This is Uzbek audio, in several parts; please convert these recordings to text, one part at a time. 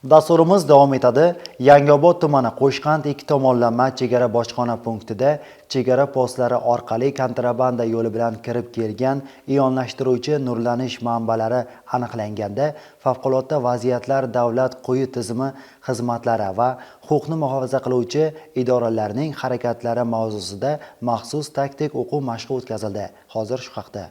Dasturimiz davom etadi. Yangiobod tumani Qo'shqand ikki tomonlama chegara bojxona punktida chegara postlari orqali kontrabanda yo'li bilan kirib kelgan ionlashtiruvchi nurlanish manbalari aniqlanganda favqulodda vaziyatlar davlat quyi tizimi xizmatlari va huquqni muhofaza qiluvchi idoralarning harakatlari mavzusida maxsus taktik o'quv mashqi o'tkazildi. Hozir shu haqda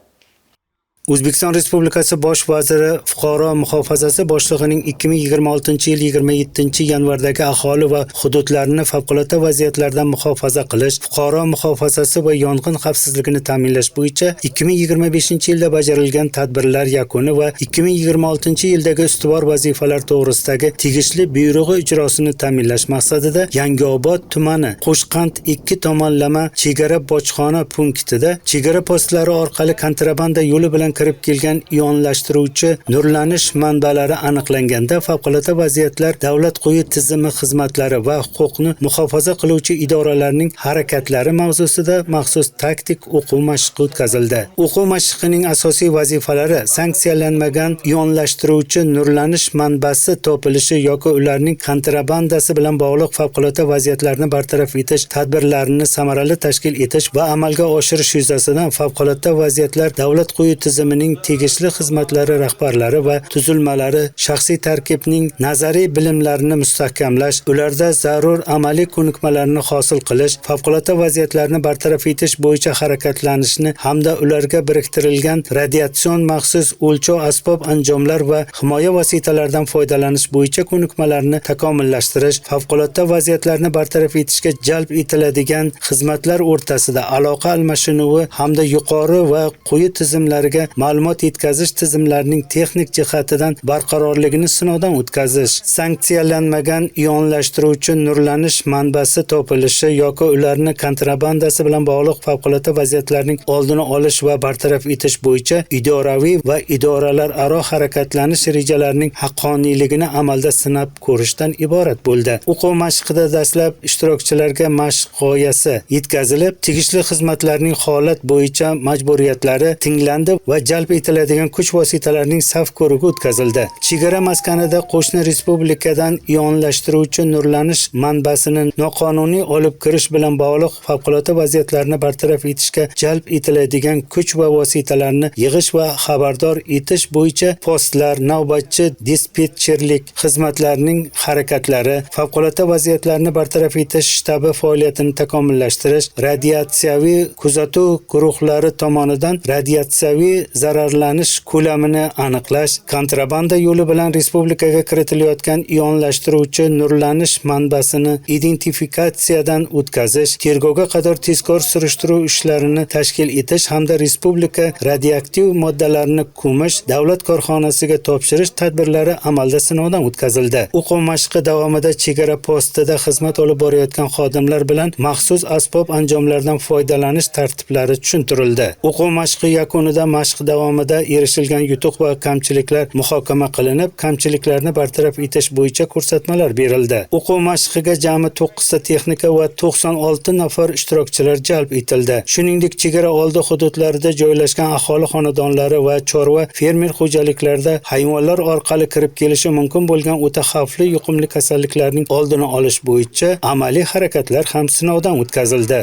O'zbekiston Respublikasi Bosh vaziri Fuqaro muhofazasi boshlig'ining 2026-yil 27-yanvardagi aholi va hududlarni favqulodda vaziyatlardan muhofaza qilish, fuqaro muhofazasi va yong'in xavfsizligini ta'minlash bo'yicha 2025-yilda bajarilgan tadbirlar yakuni va 2026-yildagi ustuvor vazifalar to'g'risidagi tegishli buyrug'i ijrosini ta'minlash maqsadida Yangiobod tumani Qo'shqand ikki tomonlama chegara bojxona punktida chegara postlari orqali kontrabanda yo'li bilan kirib kelgan ionlashtiruvchi nurlanish manbalari aniqlanganda favqulodda vaziyatlar davlat quyi tizimi xizmatlari va huquqni muhofaza qiluvchi idoralarning harakatlari mavzusida maxsus taktik o'quv mashqi o'tkazildi. O'quv mashqining asosiy vazifalari sanksiyalanmagan ionlashtiruvchi nurlanish manbasi topilishi yoki ularning kontrabandasi bilan bog'liq favqulodda vaziyatlarni bartaraf etish tadbirlarini samarali tashkil etish va amalga oshirish yuzasidan favqulodda vaziyatlar davlat quyi tizimining tegishli xizmatlari rahbarlari va tuzilmalari shaxsiy tarkibning nazariy bilimlarini mustahkamlash, ularda zarur amaliy ko'nikmalarni hosil qilish, favqulodda vaziyatlarni bartaraf etish bo'yicha harakatlanishni hamda ularga biriktirilgan radiatsion maxsus o'lchov asbob anjomlar va himoya vositalaridan foydalanish bo'yicha ko'nikmalarni takomillashtirish, favqulodda vaziyatlarni bartaraf etishga jalb etiladigan xizmatlar o'rtasida aloqa almashinuvi hamda yuqori va quyi tizimlarga ma'lumot yetkazish tizimlarining texnik jihatidan barqarorligini sinovdan o'tkazish, sanksiyalanmagan ionlashtiruvchi nurlanish manbasi topilishi yoki ularni kontrabandasi bilan bog'liq favqulodda vaziyatlarning oldini olish va bartaraf etish bo'yicha idoraviy va idoralararo harakatlanish rejalarining haqqoniyligini amalda sinab ko'rishdan iborat bo'ldi. O'quv mashqida dastlab ishtirokchilarga mashq g'oyasi yetkazilib, tegishli xizmatlarning holat bo'yicha majburiyatlari tinglandi va jalb etiladigan kuch vositalarining saf ko'rigi o'tkazildi. Chegara maskanida qo'shni respublikadan ionlashtiruvchi nurlanish manbasini noqonuniy olib kirish bilan bog'liq favqulodda vaziyatlarni bartaraf etishga jalb etiladigan kuch va vositalarni yig'ish va xabardor etish bo'yicha postlar, navbatchi dispetcherlik xizmatlarining harakatlari, favqulodda vaziyatlarni bartaraf etish shtabi faoliyatini takomillashtirish, radiatsiyaviy kuzatuv guruhlari tomonidan radiatsiyaviy zararlanish ko'lamini aniqlash, kontrabanda yo'li bilan respublikaga kiritilayotgan ionlashtiruvchi nurlanish manbasini identifikatsiyadan o'tkazish, tergovga qadar tezkor surishtiruv ishlarini tashkil etish hamda respublika radioaktiv moddalarini ko'mish davlat korxonasiga topshirish tadbirlari amalda sinovdan o'tkazildi. O'quv mashqi davomida chegara postida xizmat olib borayotgan xodimlar bilan maxsus asbob anjomlardan foydalanish tartiblari tushuntirildi. O'quv mashqi yakunida mashq davomida erishilgan yutuq va kamchiliklar muhokama qilinib, kamchiliklarni bartaraf etish bo'yicha ko'rsatmalar berildi. O'quv mashqiga jami 9 ta texnika va 96 nafar ishtirokchilar jalb etildi. Shuningdek, chegara oldi hududlarida joylashgan aholi xonadonlari va chorva fermer xo'jaliklarida hayvonlar orqali kirib kelishi mumkin bo'lgan o'ta xavfli yuqumli kasalliklarning oldini olish bo'yicha amaliy harakatlar ham sinovdan o'tkazildi.